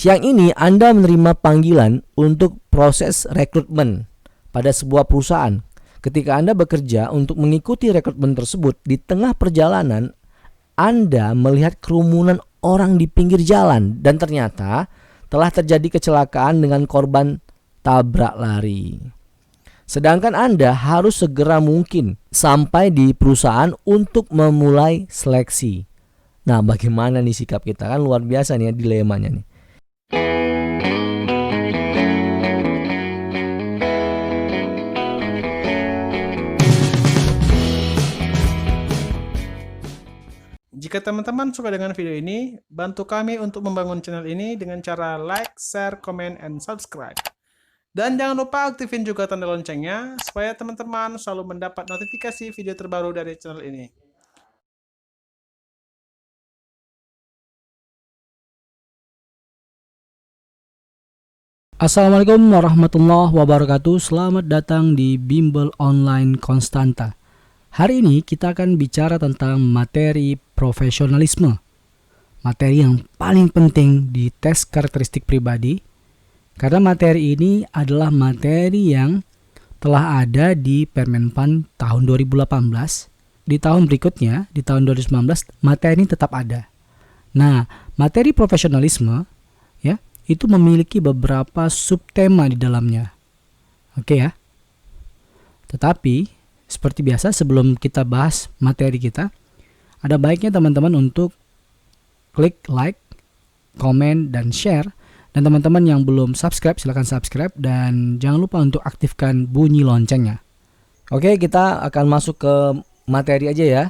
Siang ini Anda menerima panggilan untuk proses rekrutmen pada sebuah perusahaan. Ketika Anda bekerja untuk mengikuti rekrutmen tersebut, di tengah perjalanan Anda melihat kerumunan orang di pinggir jalan dan ternyata telah terjadi kecelakaan dengan korban tabrak lari. Sedangkan Anda harus segera mungkin sampai di perusahaan untuk memulai seleksi. Nah, bagaimana nih sikap kita? Kan luar biasa nih ya dilemanya nih. Jika teman-teman suka dengan video ini, bantu kami untuk membangun channel ini dengan cara like, share, comment, and subscribe. Dan jangan lupa aktifin juga tanda loncengnya, supaya teman-teman selalu mendapat notifikasi video terbaru dari channel ini. Assalamualaikum warahmatullahi wabarakatuh. Selamat datang di Bimbel Online Konstanta. Hari ini kita akan bicara tentang materi profesionalisme. Materi yang paling penting di tes karakteristik pribadi. Karena materi ini adalah materi yang telah ada di Permenpan tahun 2018. Di tahun berikutnya, di tahun 2019, materi ini tetap ada. Nah, materi profesionalisme ya, itu memiliki beberapa subtema di dalamnya. Oke ya. Tetapi seperti biasa, sebelum kita bahas materi kita, ada baiknya teman-teman untuk klik like, komen, dan share. Dan teman-teman yang belum subscribe, silahkan subscribe. Dan jangan lupa untuk aktifkan bunyi loncengnya. Oke, kita akan masuk ke materi aja ya.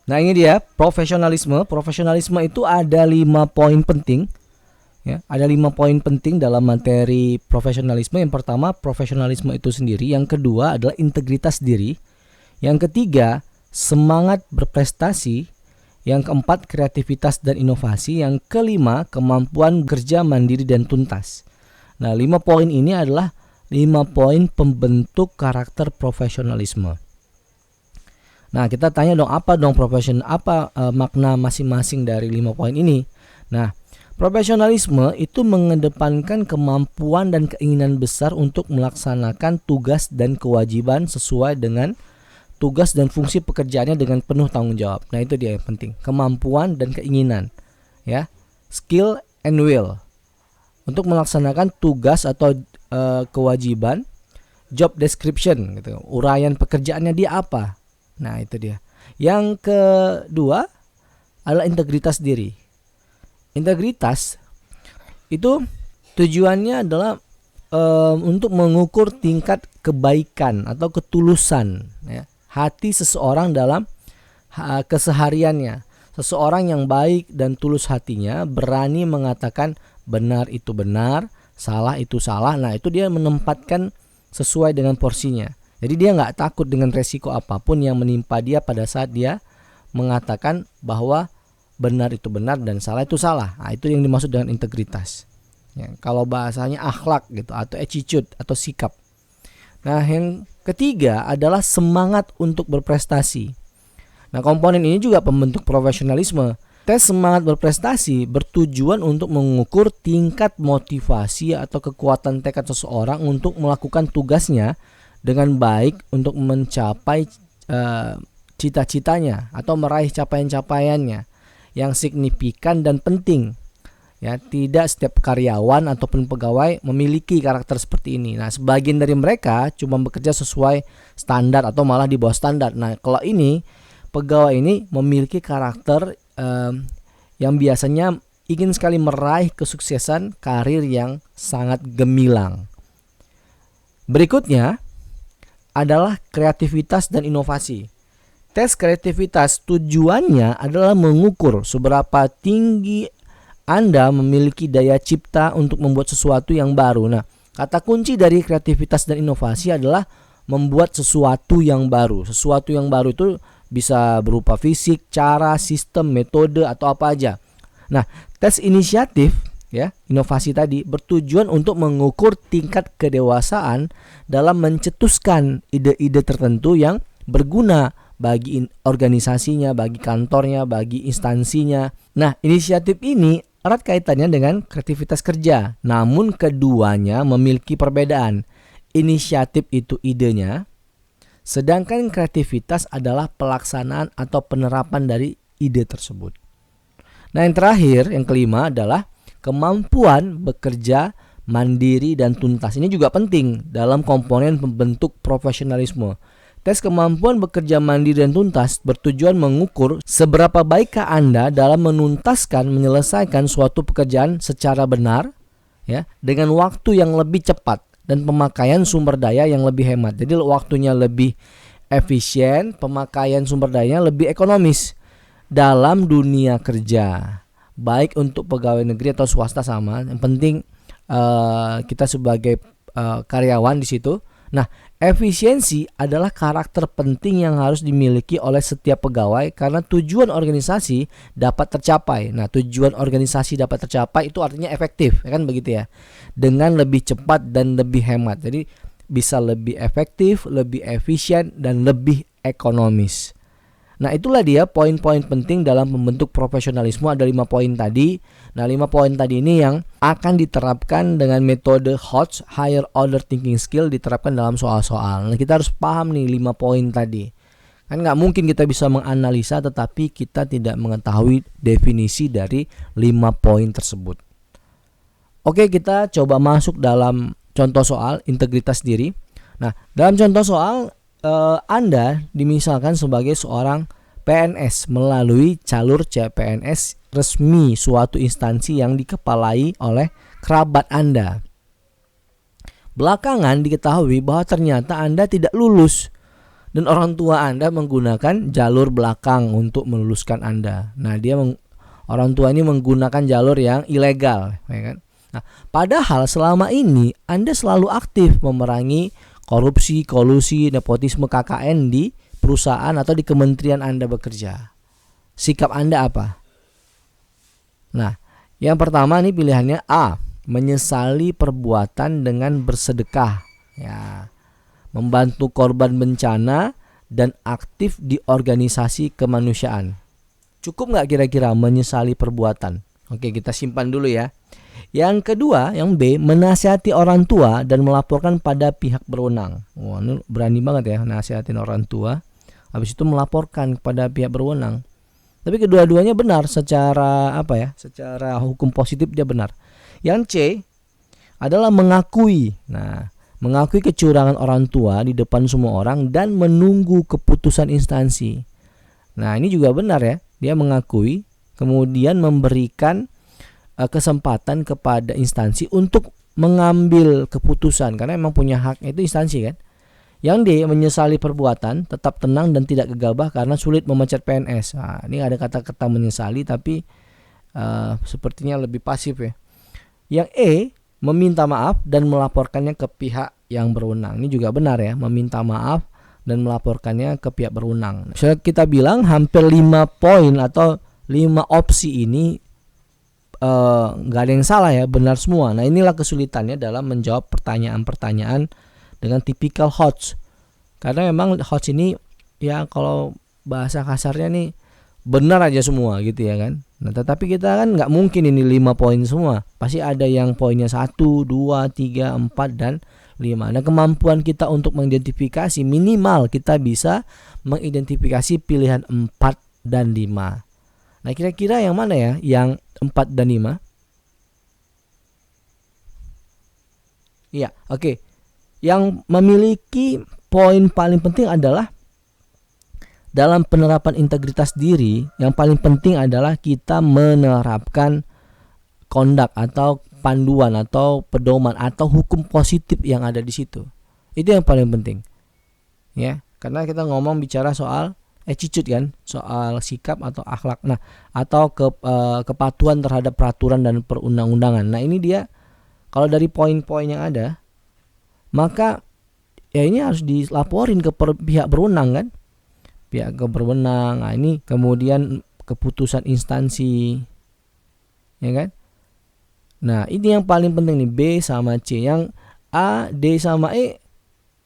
Nah, ini dia profesionalisme. Profesionalisme itu ada 5 poin penting. Ya, ada 5 poin penting dalam materi profesionalisme. Yang pertama, profesionalisme itu sendiri. Yang kedua adalah integritas diri. Yang ketiga, semangat berprestasi. Yang keempat, kreativitas dan inovasi. Yang kelima, kemampuan bekerja mandiri dan tuntas. Nah, 5 poin ini adalah 5 poin pembentuk karakter profesionalisme. Nah, kita tanya dong, apa makna masing-masing dari 5 poin ini? Nah, profesionalisme itu mengedepankan kemampuan dan keinginan besar untuk melaksanakan tugas dan kewajiban sesuai dengan tugas dan fungsi pekerjaannya dengan penuh tanggung jawab. Nah, itu dia yang penting, kemampuan dan keinginan, ya, skill and will untuk melaksanakan tugas atau kewajiban, job description, gitu, uraian pekerjaannya dia apa. Nah, itu dia. Yang kedua adalah integritas diri. Integritas itu tujuannya adalah untuk mengukur tingkat kebaikan atau ketulusan ya, hati seseorang dalam kesehariannya. Seseorang yang baik dan tulus hatinya berani mengatakan benar itu benar, salah itu salah. Nah, itu dia menempatkan sesuai dengan porsinya. Jadi dia nggak takut dengan resiko apapun yang menimpa dia pada saat dia mengatakan bahwa benar itu benar dan salah itu salah. Nah, itu yang dimaksud dengan integritas. Ya, kalau bahasanya akhlak gitu, atau attitude atau sikap. Nah, yang ketiga adalah semangat untuk berprestasi. Nah, komponen ini juga pembentuk profesionalisme. Tes semangat berprestasi bertujuan untuk mengukur tingkat motivasi atau kekuatan tekad seseorang untuk melakukan tugasnya dengan baik untuk mencapai cita-citanya atau meraih capaian-capaiannya yang signifikan dan penting. Ya, tidak setiap karyawan ataupun pegawai memiliki karakter seperti ini. Nah, sebagian dari mereka cuma bekerja sesuai standar atau malah di bawah standar. Nah, kalau ini pegawai ini memiliki karakter yang biasanya ingin sekali meraih kesuksesan karir yang sangat gemilang. Berikutnya adalah kreativitas dan inovasi. Tes kreativitas tujuannya adalah mengukur seberapa tinggi Anda memiliki daya cipta untuk membuat sesuatu yang baru. Nah, kata kunci dari kreativitas dan inovasi adalah membuat sesuatu yang baru. Sesuatu yang baru itu bisa berupa fisik, cara, sistem, metode, atau apa aja. Nah, tes inisiatif ya, inovasi tadi bertujuan untuk mengukur tingkat kedewasaan dalam mencetuskan ide-ide tertentu yang berguna bagi organisasinya, bagi kantornya, bagi instansinya. Nah, inisiatif ini erat kaitannya dengan kreativitas kerja. Namun keduanya memiliki perbedaan. Inisiatif itu idenya, sedangkan kreativitas adalah pelaksanaan atau penerapan dari ide tersebut. Nah, yang terakhir, yang kelima adalah kemampuan bekerja mandiri dan tuntas. Ini juga penting dalam komponen pembentuk profesionalisme. Tes kemampuan bekerja mandiri dan tuntas bertujuan mengukur seberapa baikkah Anda dalam menyelesaikan suatu pekerjaan secara benar, ya, dengan waktu yang lebih cepat dan pemakaian sumber daya yang lebih hemat. Jadi waktunya lebih efisien, pemakaian sumber dayanya lebih ekonomis dalam dunia kerja. Baik untuk pegawai negeri atau swasta sama. Yang penting kita sebagai karyawan di situ. Nah, efisiensi adalah karakter penting yang harus dimiliki oleh setiap pegawai karena tujuan organisasi dapat tercapai. Nah, tujuan organisasi dapat tercapai itu artinya efektif, ya kan begitu ya. Dengan lebih cepat dan lebih hemat. Jadi bisa lebih efektif, lebih efisien dan lebih ekonomis. Nah, itulah dia poin-poin penting dalam membentuk profesionalisme. Ada 5 poin tadi. Nah, 5 poin tadi ini yang akan diterapkan dengan metode HOTS, Higher Order Thinking Skill, diterapkan dalam soal-soal. Nah, kita harus paham nih 5 poin tadi. Kan nggak mungkin kita bisa menganalisa tetapi kita tidak mengetahui definisi dari 5 poin tersebut. Oke, kita coba masuk dalam contoh soal integritas diri. Nah, dalam contoh soal Anda dimisalkan sebagai seorang PNS melalui jalur CPNS resmi suatu instansi yang dikepalai oleh kerabat Anda. Belakangan diketahui bahwa ternyata Anda tidak lulus dan orang tua Anda menggunakan jalur belakang untuk meluluskan Anda. Nah, orang tua ini menggunakan jalur yang ilegal, ya kan? Nah, padahal selama ini Anda selalu aktif memerangi korupsi, kolusi, nepotisme KKN di perusahaan atau di kementerian Anda bekerja. Sikap Anda apa? Nah, yang pertama nih pilihannya A, menyesali perbuatan dengan bersedekah, ya, membantu korban bencana dan aktif di organisasi kemanusiaan. Cukup nggak kira-kira menyesali perbuatan? Oke, kita simpan dulu ya. Yang kedua, yang B, menasihati orang tua dan melaporkan pada pihak berwenang. Wah, ini berani banget ya, nasihatin orang tua, habis itu melaporkan kepada pihak berwenang. Tapi kedua-duanya benar secara secara hukum positif dia benar. Yang C adalah mengakui. Nah, mengakui kecurangan orang tua di depan semua orang dan menunggu keputusan instansi. Nah, ini juga benar ya. Dia mengakui, kemudian memberikan kesempatan kepada instansi untuk mengambil keputusan karena memang punya hak itu instansi kan. Yang D, menyesali perbuatan, tetap tenang dan tidak gegabah karena sulit memecat PNS. Nah, ini ada kata-kata menyesali tapi sepertinya lebih pasif ya. Yang E, meminta maaf dan melaporkannya ke pihak yang berwenang. Ini juga benar ya, meminta maaf dan melaporkannya ke pihak berwenang. Misalnya kita bilang hampir 5 poin atau 5 opsi ini nggak ada yang salah ya, benar semua. Nah, inilah kesulitannya dalam menjawab pertanyaan-pertanyaan dengan tipikal HOTS. Karena memang HOTS ini ya kalau bahasa kasarnya nih benar aja semua gitu ya kan. Nah, tetapi kita kan nggak mungkin ini 5 poin semua. Pasti ada yang poinnya 1, 2, 3, 4 dan 5. Nah, kemampuan kita untuk mengidentifikasi minimal kita bisa mengidentifikasi pilihan 4 dan 5. Nah, kira-kira yang mana ya yang 4 dan 5? Iya, oke. Yang memiliki poin paling penting adalah dalam penerapan integritas diri, yang paling penting adalah kita menerapkan kondak atau panduan atau pedoman atau hukum positif yang ada di situ. Itu yang paling penting. Ya, karena kita bicara soal attitude kan, soal sikap atau akhlak. Nah, atau kepatuhan terhadap peraturan dan perundang-undangan. Nah, ini dia kalau dari poin-poin yang ada, maka ya ini harus dilaporin ke pihak berwenang kan. Pihak berwenang. Nah, ini kemudian keputusan instansi. Ya kan? Nah, ini yang paling penting nih, B sama C. Yang A, D sama E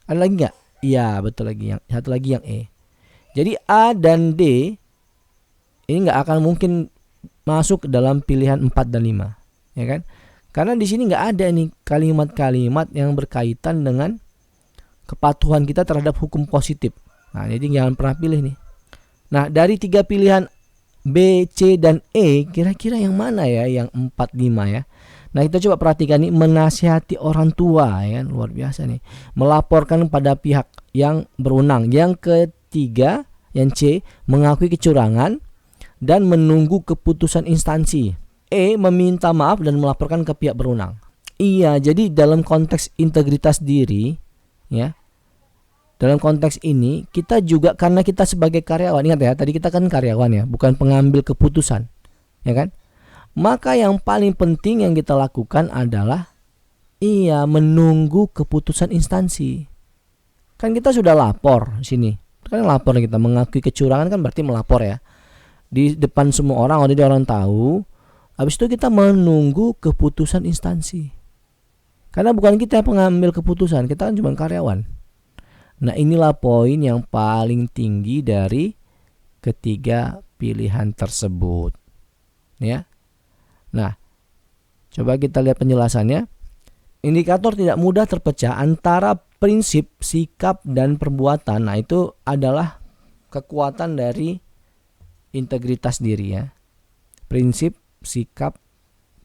ada lagi enggak? Iya, betul lagi. Yang satu lagi yang E. Jadi A dan D ini nggak akan mungkin masuk ke dalam pilihan 4 dan 5, ya kan? Karena di sini nggak ada nih kalimat-kalimat yang berkaitan dengan kepatuhan kita terhadap hukum positif. Nah, jadi jangan pernah pilih nih. Nah, dari 3 pilihan B, C, dan E, kira-kira yang mana ya yang 4, 5 ya? Nah, kita coba perhatikan nih, menasihati orang tua, ya kan? Luar biasa nih. Melaporkan pada pihak yang berwenang. Yang ketiga, yang C, mengakui kecurangan dan menunggu keputusan instansi. E, meminta maaf dan melaporkan ke pihak berwenang. Iya, jadi dalam konteks integritas diri, ya. Dalam konteks ini kita juga, karena kita sebagai karyawan, ingat ya, tadi kita kan karyawan ya, bukan pengambil keputusan, ya kan? Maka yang paling penting yang kita lakukan adalah menunggu keputusan instansi. Kan kita sudah lapor sini. Kan lapor kita mengakui kecurangan kan berarti melapor ya. Di depan semua orang, jadi orang tahu. Habis itu kita menunggu keputusan instansi. Karena bukan kita yang pengambil keputusan, kita kan cuma karyawan. Nah, inilah poin yang paling tinggi dari ketiga pilihan tersebut. Ya. Nah, coba kita lihat penjelasannya. Indikator tidak mudah terpecah antara prinsip, sikap, dan perbuatan. Nah, itu adalah kekuatan dari integritas diri ya. Prinsip, sikap,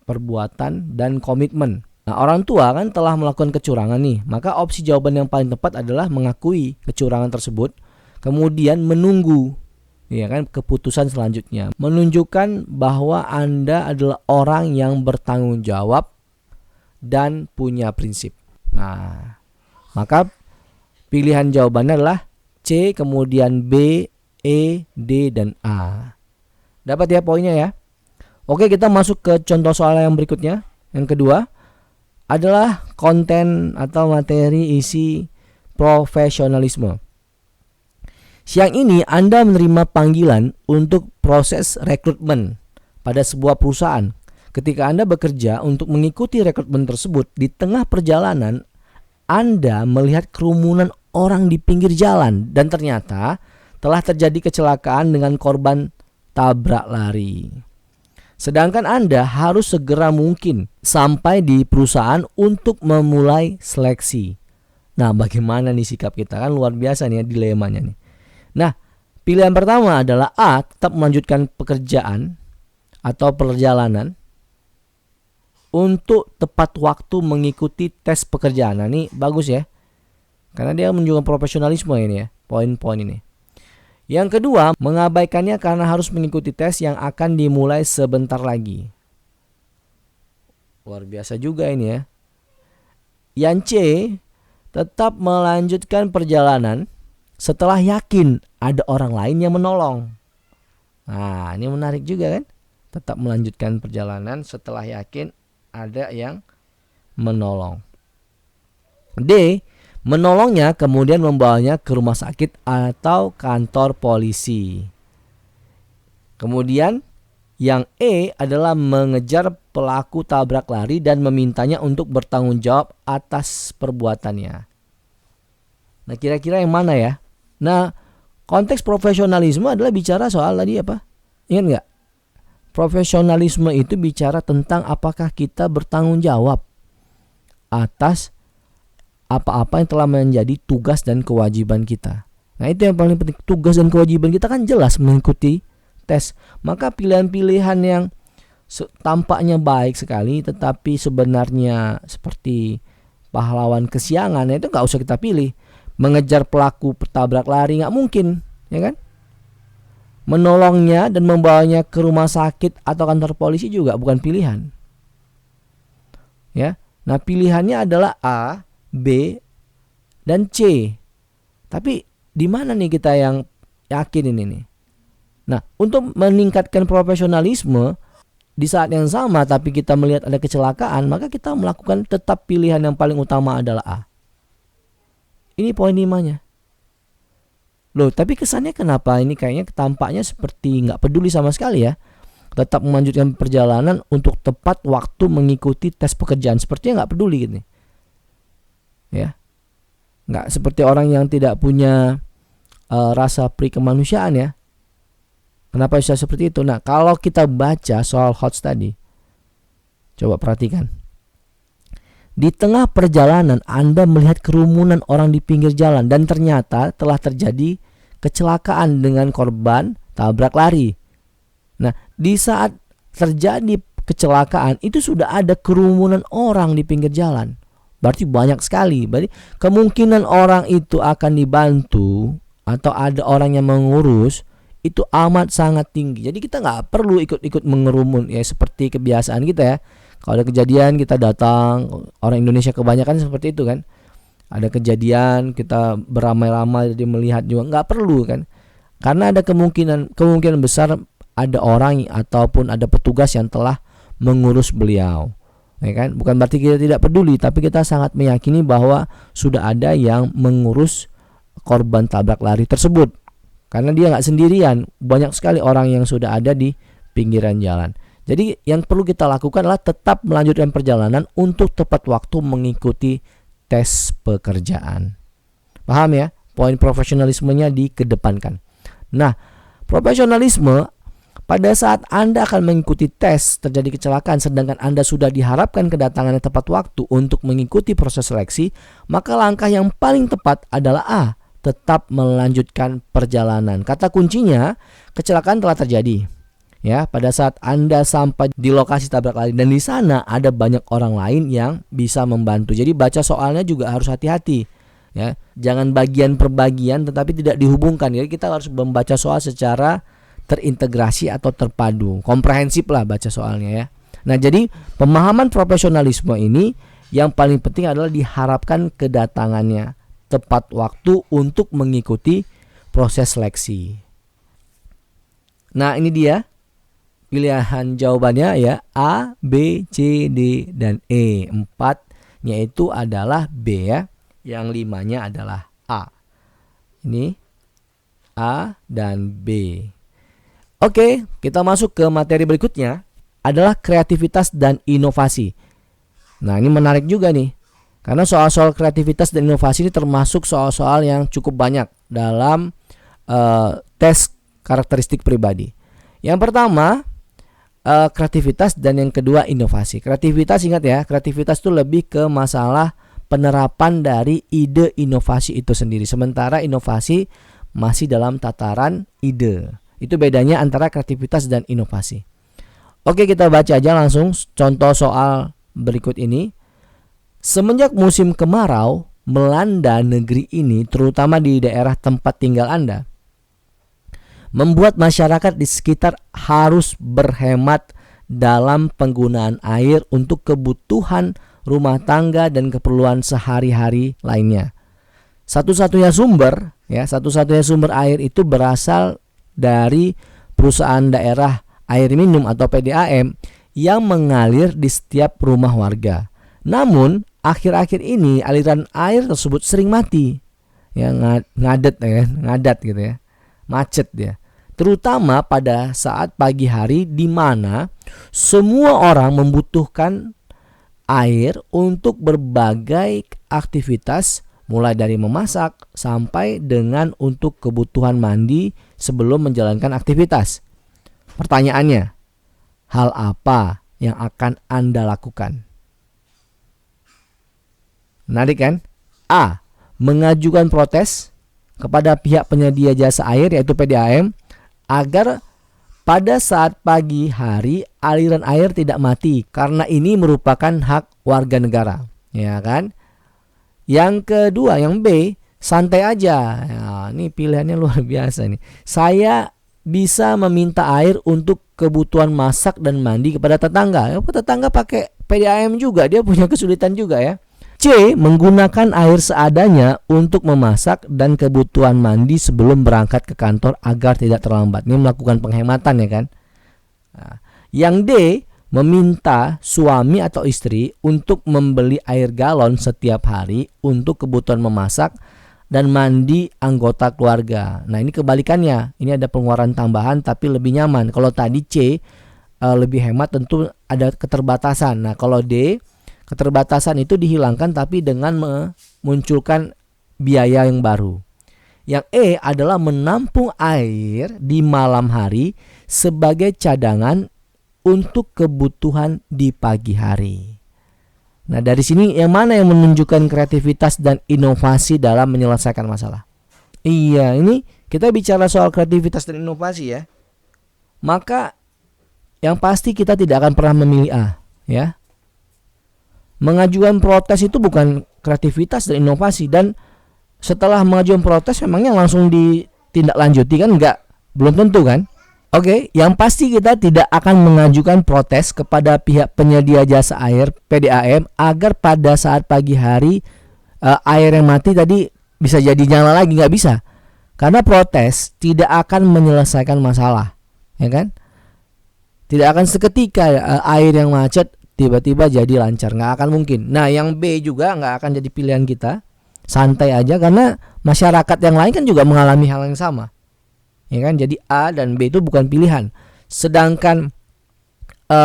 perbuatan, dan komitmen. Nah, orang tua kan telah melakukan kecurangan nih. Maka opsi jawaban yang paling tepat adalah mengakui kecurangan tersebut, kemudian menunggu, ya kan, keputusan selanjutnya. Menunjukkan bahwa Anda adalah orang yang bertanggung jawab dan punya prinsip. Nah, maka pilihan jawabannya adalah C, kemudian B, E, D, dan A. Dapat ya poinnya ya? Oke, kita masuk ke contoh soal yang berikutnya. Yang kedua adalah konten atau materi isi profesionalisme. Siang ini Anda menerima panggilan untuk proses rekrutmen pada sebuah perusahaan. Ketika Anda bekerja untuk mengikuti rekrutmen tersebut, di tengah perjalanan Anda melihat kerumunan orang di pinggir jalan dan ternyata telah terjadi kecelakaan dengan korban tabrak lari. Sedangkan Anda harus segera mungkin sampai di perusahaan untuk memulai seleksi. Nah, bagaimana nih sikap kita? Kan luar biasa nih ya dilemanya nih. Nah, pilihan pertama adalah A, tetap melanjutkan pekerjaan atau perjalanan untuk tepat waktu mengikuti tes pekerjaan. Nah, ini bagus ya. Karena dia menunjukkan profesionalisme ini ya, poin-poin ini. Yang kedua, mengabaikannya karena harus mengikuti tes yang akan dimulai sebentar lagi. Luar biasa juga ini ya. Yang C, tetap melanjutkan perjalanan setelah yakin ada orang lain yang menolong. Nah, ini menarik juga kan? Tetap melanjutkan perjalanan setelah yakin ada yang menolong. D, menolongnya kemudian membawanya ke rumah sakit atau kantor polisi. Kemudian yang E adalah mengejar pelaku tabrak lari dan memintanya untuk bertanggung jawab atas perbuatannya. Nah, kira-kira yang mana ya? Nah, konteks profesionalisme adalah bicara soal tadi apa? Ingat nggak? Profesionalisme itu bicara tentang apakah kita bertanggung jawab atas apa-apa yang telah menjadi tugas dan kewajiban kita. Nah, itu yang paling penting. Tugas dan kewajiban kita kan jelas mengikuti tes. Maka pilihan-pilihan yang tampaknya baik sekali tetapi sebenarnya seperti pahlawan kesiangan, itu nggak usah kita pilih. Mengejar pelaku tabrak lari nggak mungkin, ya kan? Menolongnya dan membawanya ke rumah sakit atau kantor polisi juga bukan pilihan. Ya. Nah, pilihannya adalah A, B, dan C. Tapi di mana nih kita yang yakin ini nih? Nah, untuk meningkatkan profesionalisme di saat yang sama tapi kita melihat ada kecelakaan, maka kita melakukan tetap pilihan yang paling utama adalah A. Ini poin 5-nya. Loh, tapi kesannya kenapa ini kayaknya tampaknya seperti nggak peduli sama sekali ya. Tetap melanjutkan perjalanan untuk tepat waktu mengikuti tes pekerjaan. Sepertinya nggak peduli gitu. Ya, nggak seperti orang yang tidak punya rasa pri kemanusiaan ya. Kenapa bisa seperti itu? Nah, kalau kita baca soal HOTS tadi, coba perhatikan. Di tengah perjalanan Anda melihat kerumunan orang di pinggir jalan dan ternyata telah terjadi kecelakaan dengan korban tabrak lari. Nah, di saat terjadi kecelakaan itu sudah ada kerumunan orang di pinggir jalan. Berarti banyak sekali. Berarti kemungkinan orang itu akan dibantu atau ada orang yang mengurus itu amat sangat tinggi. Jadi kita nggak perlu ikut-ikut mengerumun ya seperti kebiasaan kita ya. Kalau ada kejadian kita datang, orang Indonesia kebanyakan seperti itu kan. Ada kejadian kita beramai-ramai jadi melihat juga, nggak perlu kan. Karena ada kemungkinan besar ada orang ataupun ada petugas yang telah mengurus beliau. Ya kan? Bukan berarti kita tidak peduli, tapi kita sangat meyakini bahwa sudah ada yang mengurus korban tabrak lari tersebut. Karena dia nggak sendirian, banyak sekali orang yang sudah ada di pinggiran jalan. Jadi yang perlu kita lakukan adalah tetap melanjutkan perjalanan untuk tepat waktu mengikuti tes pekerjaan. Paham ya? Poin profesionalismenya dikedepankan. Nah, profesionalisme pada saat Anda akan mengikuti tes terjadi kecelakaan sedangkan Anda sudah diharapkan kedatangannya tepat waktu untuk mengikuti proses seleksi, maka langkah yang paling tepat adalah A. Tetap melanjutkan perjalanan. Kata kuncinya, kecelakaan telah terjadi. Ya, pada saat Anda sampai di lokasi tabrak lari dan di sana ada banyak orang lain yang bisa membantu. Jadi baca soalnya juga harus hati-hati. Ya, jangan bagian per bagian tetapi tidak dihubungkan. Jadi kita harus membaca soal secara terintegrasi atau terpadu. Komprehensif lah baca soalnya ya. Nah, jadi pemahaman profesionalisme ini yang paling penting adalah diharapkan kedatangannya tepat waktu untuk mengikuti proses seleksi. Nah, ini dia pilihan jawabannya ya, A, B, C, D, dan E. 4-nya itu adalah B ya. Yang 5-nya adalah A. Ini A dan B. Oke, kita masuk ke materi berikutnya adalah kreativitas dan inovasi. Nah, ini menarik juga nih. Karena soal-soal kreativitas dan inovasi ini termasuk soal-soal yang cukup banyak dalam tes karakteristik pribadi. Yang pertama kreativitas dan yang kedua inovasi. Kreativitas, ingat ya, kreativitas itu lebih ke masalah penerapan dari ide inovasi itu sendiri. Sementara inovasi masih dalam tataran ide. Itu bedanya antara kreativitas dan inovasi. Oke, kita baca aja langsung contoh soal berikut ini. Semenjak musim kemarau melanda negeri ini, terutama di daerah tempat tinggal Anda, membuat masyarakat di sekitar harus berhemat dalam penggunaan air untuk kebutuhan rumah tangga dan keperluan sehari-hari lainnya. Satu-satunya sumber air itu berasal dari perusahaan daerah air minum atau PDAM yang mengalir di setiap rumah warga. Namun akhir-akhir ini aliran air tersebut sering mati, ya ngadat gitu ya, macet dia. Terutama pada saat pagi hari di mana semua orang membutuhkan air untuk berbagai aktivitas, mulai dari memasak sampai dengan untuk kebutuhan mandi sebelum menjalankan aktivitas. Pertanyaannya, hal apa yang akan Anda lakukan? Menarik kan? A. Mengajukan protes kepada pihak penyedia jasa air yaitu PDAM agar pada saat pagi hari aliran air tidak mati karena ini merupakan hak warga negara, ya kan? Yang kedua, yang B, santai aja. Ya, ini pilihannya luar biasa nih. Saya bisa meminta air untuk kebutuhan masak dan mandi kepada tetangga. Tetangga pakai PDAM juga, dia punya kesulitan juga ya. C. Menggunakan air seadanya untuk memasak dan kebutuhan mandi sebelum berangkat ke kantor agar tidak terlambat. Ini melakukan penghematan ya kan. Nah, yang D. Meminta suami atau istri untuk membeli air galon setiap hari untuk kebutuhan memasak dan mandi anggota keluarga. Nah, ini kebalikannya. Ini ada pengeluaran tambahan tapi lebih nyaman. Kalau tadi C lebih hemat, tentu ada keterbatasan. Nah, kalau D, keterbatasan itu dihilangkan tapi dengan memunculkan biaya yang baru. Yang E adalah menampung air di malam hari sebagai cadangan untuk kebutuhan di pagi hari. Nah, dari sini yang mana yang menunjukkan kreativitas dan inovasi dalam menyelesaikan masalah? Iya, ini kita bicara soal kreativitas dan inovasi ya. Maka yang pasti kita tidak akan pernah memilih A, ya. Mengajukan protes itu bukan kreativitas dan inovasi, dan setelah mengajukan protes memangnya langsung ditindaklanjuti kan? Enggak, belum tentu kan? Oke, yang pasti kita tidak akan mengajukan protes kepada pihak penyedia jasa air PDAM agar pada saat pagi hari air yang mati tadi bisa jadi nyala lagi, nggak bisa. Karena protes tidak akan menyelesaikan masalah, ya kan? Tidak akan seketika air yang macet tiba-tiba jadi lancar, nggak akan mungkin. Nah, yang B juga nggak akan jadi pilihan kita. Santai aja karena masyarakat yang lain kan juga mengalami hal yang sama. Ya kan? Jadi A dan B itu bukan pilihan. Sedangkan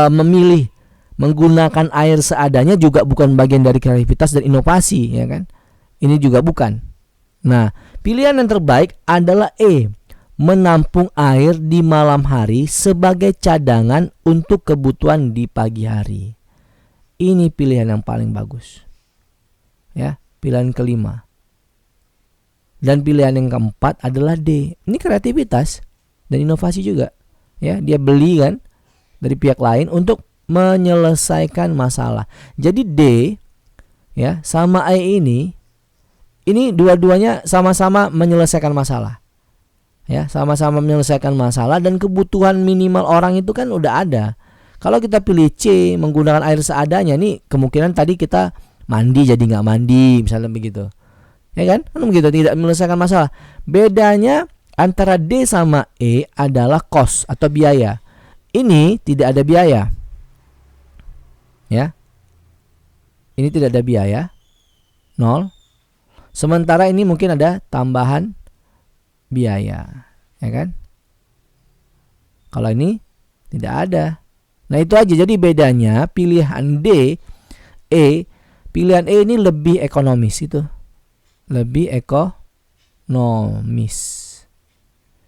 memilih menggunakan air seadanya juga bukan bagian dari kreativitas dan inovasi, ya kan? Ini juga bukan. Nah, pilihan yang terbaik adalah E, menampung air di malam hari sebagai cadangan untuk kebutuhan di pagi hari. Ini pilihan yang paling bagus. Ya, pilihan kelima. Dan pilihan yang keempat adalah D. Ini kreativitas dan inovasi juga. Ya, dia beli kan dari pihak lain untuk menyelesaikan masalah. Jadi D ya sama E ini dua-duanya sama-sama menyelesaikan masalah. Ya, sama-sama menyelesaikan masalah dan kebutuhan minimal orang itu kan udah ada. Kalau kita pilih C menggunakan air seadanya, nih kemungkinan tadi kita mandi jadi nggak mandi misalnya begitu. Ya kan? Kan begitu, tidak menyelesaikan masalah. Bedanya antara D sama E adalah cost atau biaya. Ini tidak ada biaya. Ya. Ini tidak ada biaya. 0. Sementara ini mungkin ada tambahan biaya, ya kan? Kalau ini tidak ada. Nah, itu aja. Jadi bedanya pilihan D, E, pilihan E ini lebih ekonomis itu. Lebih ekonomis.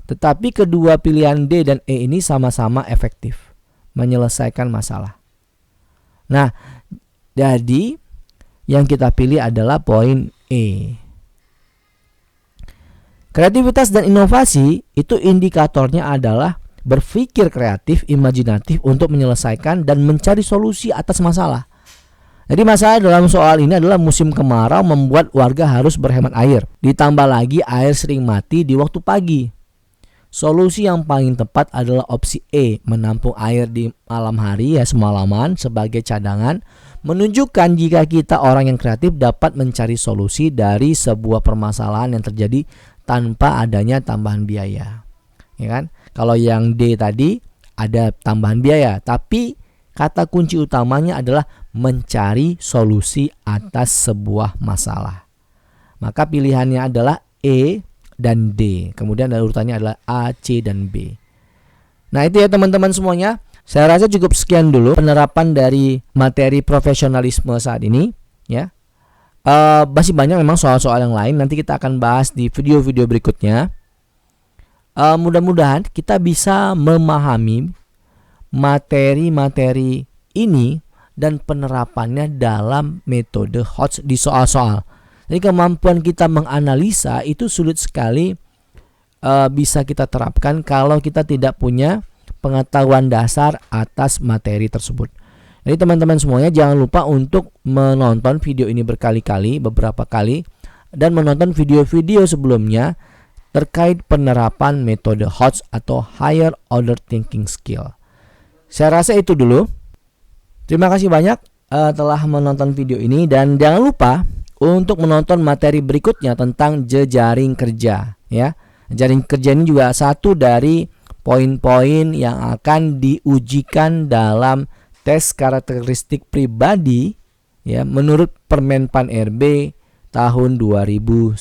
Tetapi kedua pilihan D dan E ini sama-sama efektif menyelesaikan masalah. Nah, jadi yang kita pilih adalah poin E. Kreativitas dan inovasi itu indikatornya adalah berpikir kreatif, imajinatif untuk menyelesaikan dan mencari solusi atas masalah. Jadi masalah dalam soal ini adalah musim kemarau membuat warga harus berhemat air. Ditambah lagi air sering mati di waktu pagi. Solusi yang paling tepat adalah opsi E, menampung air di malam hari ya semalaman sebagai cadangan, menunjukkan jika kita orang yang kreatif dapat mencari solusi dari sebuah permasalahan yang terjadi tanpa adanya tambahan biaya. Ya kan? Kalau yang D tadi ada tambahan biaya, tapi kata kunci utamanya adalah mencari solusi atas sebuah masalah. Maka pilihannya adalah E dan D. Kemudian urutannya adalah A, C, dan B. Nah, itu ya teman-teman semuanya. Saya rasa cukup sekian dulu penerapan dari materi profesionalisme saat ini. Ya, masih banyak memang soal-soal yang lain. Nanti kita akan bahas di video-video berikutnya. Mudah-mudahan kita bisa memahami materi-materi ini dan penerapannya dalam metode HOTS di soal-soal. Jadi kemampuan kita menganalisa itu sulit sekali bisa kita terapkan kalau kita tidak punya pengetahuan dasar atas materi tersebut. Jadi teman-teman semuanya jangan lupa untuk menonton video ini berkali-kali, beberapa kali, dan menonton video-video sebelumnya terkait penerapan metode HOTS atau Higher Order Thinking Skill. Saya rasa itu dulu. Terima kasih banyak telah menonton video ini, dan jangan lupa untuk menonton materi berikutnya tentang jejaring kerja ya. Jejaring kerja ini juga satu dari poin-poin yang akan diujikan dalam tes karakteristik pribadi ya menurut Permenpan RB tahun 2019.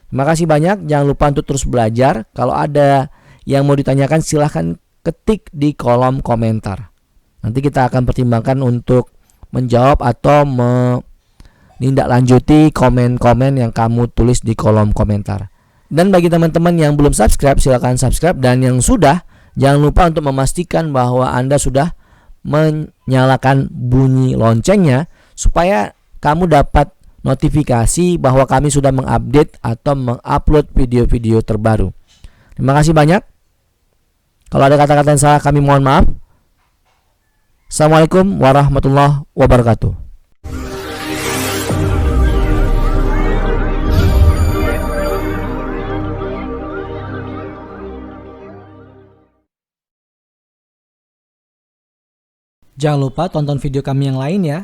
Terima kasih banyak. Jangan lupa untuk terus belajar. Kalau ada yang mau ditanyakan silahkan ketik di kolom komentar. Nanti kita akan pertimbangkan untuk menjawab atau menindaklanjuti komen-komen yang kamu tulis di kolom komentar. Dan bagi teman-teman yang belum subscribe, silakan subscribe, dan yang sudah, jangan lupa untuk memastikan bahwa Anda sudah menyalakan bunyi loncengnya supaya kamu dapat notifikasi bahwa kami sudah mengupdate atau mengupload video-video terbaru. Terima kasih banyak. Kalau ada kata-kata yang salah, kami mohon maaf. Assalamualaikum warahmatullahi wabarakatuh. Jangan lupa tonton video kami yang lain ya.